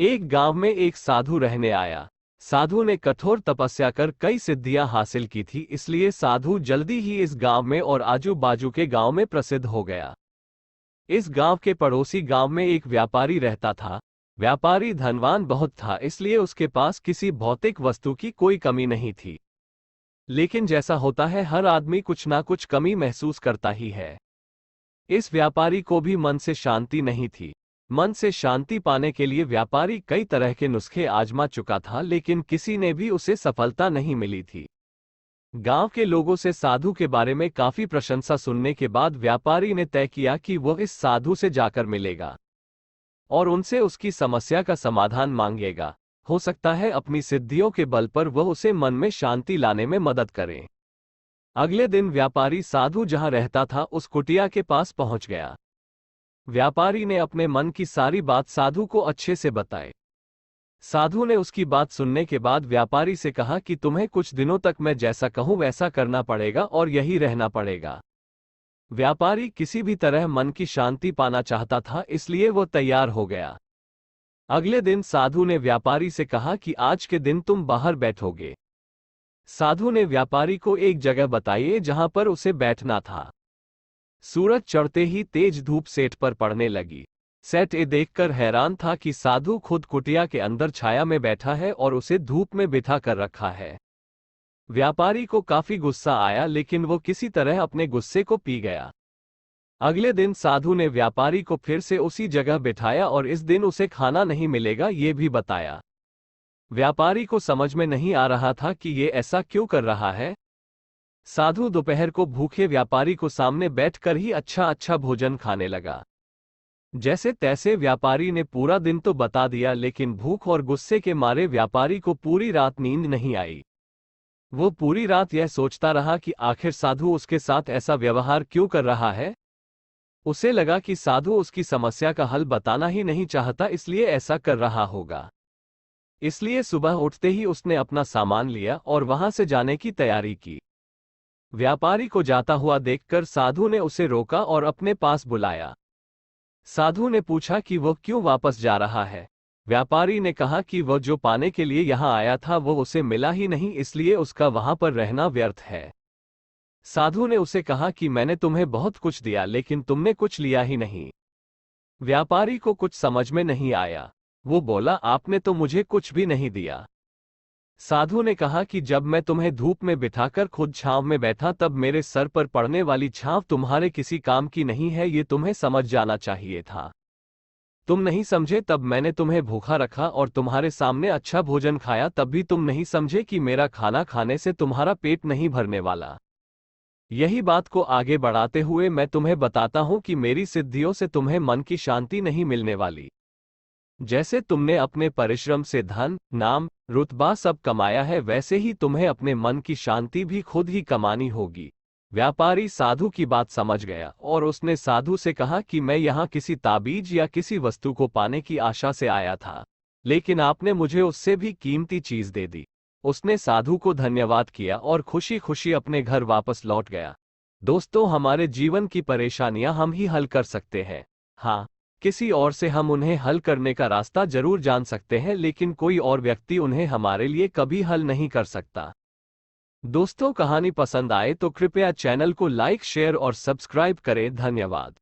एक गांव में एक साधु रहने आया। साधु ने कठोर तपस्या कर कई सिद्धियां हासिल की थी, इसलिए साधु जल्दी ही इस गांव में और आजू बाजू के गांव में प्रसिद्ध हो गया। इस गांव के पड़ोसी गांव में एक व्यापारी रहता था। व्यापारी धनवान बहुत था, इसलिए उसके पास किसी भौतिक वस्तु की कोई कमी नहीं थी। लेकिन जैसा होता है, हर आदमी कुछ ना कुछ कमी महसूस करता ही है। इस व्यापारी को भी मन से शांति नहीं थी। मन से शांति पाने के लिए व्यापारी कई तरह के नुस्खे आजमा चुका था, लेकिन किसी ने भी उसे सफलता नहीं मिली थी। गांव के लोगों से साधु के बारे में काफी प्रशंसा सुनने के बाद व्यापारी ने तय किया कि वह इस साधु से जाकर मिलेगा और उनसे उसकी समस्या का समाधान मांगेगा। हो सकता है अपनी सिद्धियों के बल पर वह उसे मन में शांति लाने में मदद करे। अगले दिन व्यापारी साधु जहां रहता था उस कुटिया के पास पहुंच गया। व्यापारी ने अपने मन की सारी बात साधु को अच्छे से बताई। साधु ने उसकी बात सुनने के बाद व्यापारी से कहा कि तुम्हें कुछ दिनों तक मैं जैसा कहूं वैसा करना पड़ेगा और यही रहना पड़ेगा। व्यापारी किसी भी तरह मन की शांति पाना चाहता था, इसलिए वो तैयार हो गया। अगले दिन साधु ने व्यापारी से कहा कि आज के दिन तुम बाहर बैठोगे। साधु ने व्यापारी को एक जगह बताई जहां पर उसे बैठना था। सूरज चढ़ते ही तेज धूप सेठ पर पड़ने लगी। सेठ ये देखकर हैरान था कि साधु खुद कुटिया के अंदर छाया में बैठा है और उसे धूप में बिठा कर रखा है। व्यापारी को काफी गुस्सा आया, लेकिन वो किसी तरह अपने गुस्से को पी गया। अगले दिन साधु ने व्यापारी को फिर से उसी जगह बिठाया और इस दिन उसे खाना नहीं मिलेगा ये भी बताया। व्यापारी को समझ में नहीं आ रहा था कि ये ऐसा क्यों कर रहा है। साधु दोपहर को भूखे व्यापारी को सामने बैठकर ही अच्छा अच्छा भोजन खाने लगा। जैसे तैसे व्यापारी ने पूरा दिन तो बता दिया, लेकिन भूख और गुस्से के मारे व्यापारी को पूरी रात नींद नहीं आई। वो पूरी रात यह सोचता रहा कि आखिर साधु उसके साथ ऐसा व्यवहार क्यों कर रहा है। उसे लगा कि साधु उसकी समस्या का हल बताना ही नहीं चाहता, इसलिए ऐसा कर रहा होगा। इसलिए सुबह उठते ही उसने अपना सामान लिया और वहां से जाने की तैयारी की। व्यापारी को जाता हुआ देखकर साधु ने उसे रोका और अपने पास बुलाया। साधु ने पूछा कि वह क्यों वापस जा रहा है। व्यापारी ने कहा कि वह जो पाने के लिए यहां आया था वो उसे मिला ही नहीं, इसलिए उसका वहां पर रहना व्यर्थ है। साधु ने उसे कहा कि मैंने तुम्हें बहुत कुछ दिया, लेकिन तुमने कुछ लिया ही नहीं। व्यापारी को कुछ समझ में नहीं आया। वो बोला, आपने तो मुझे कुछ भी नहीं दिया। साधु ने कहा कि जब मैं तुम्हें धूप में बिठाकर खुद छांव में बैठा तब मेरे सर पर पड़ने वाली छांव तुम्हारे किसी काम की नहीं है, ये तुम्हें समझ जाना चाहिए था। तुम नहीं समझे, तब मैंने तुम्हें भूखा रखा और तुम्हारे सामने अच्छा भोजन खाया, तब भी तुम नहीं समझे कि मेरा खाना खाने से तुम्हारा पेट नहीं भरने वाला। यही बात को आगे बढ़ाते हुए मैं तुम्हें बताता हूं कि मेरी सिद्धियों से तुम्हें मन की शांति नहीं मिलने वाली। जैसे तुमने अपने परिश्रम से धन, नाम, रुतबा सब कमाया है, वैसे ही तुम्हें अपने मन की शांति भी खुद ही कमानी होगी। व्यापारी साधु की बात समझ गया और उसने साधु से कहा कि मैं यहाँ किसी ताबीज या किसी वस्तु को पाने की आशा से आया था, लेकिन आपने मुझे उससे भी कीमती चीज दे दी। उसने साधु को धन्यवाद किया और खुशी खुशी अपने घर वापस लौट गया। दोस्तों, हमारे जीवन की परेशानियां हम ही हल कर सकते हैं। हाँ, किसी और से हम उन्हें हल करने का रास्ता जरूर जान सकते हैं, लेकिन कोई और व्यक्ति उन्हें हमारे लिए कभी हल नहीं कर सकता। दोस्तों, कहानी पसंद आए तो कृपया चैनल को लाइक, शेयर और सब्सक्राइब करें। धन्यवाद।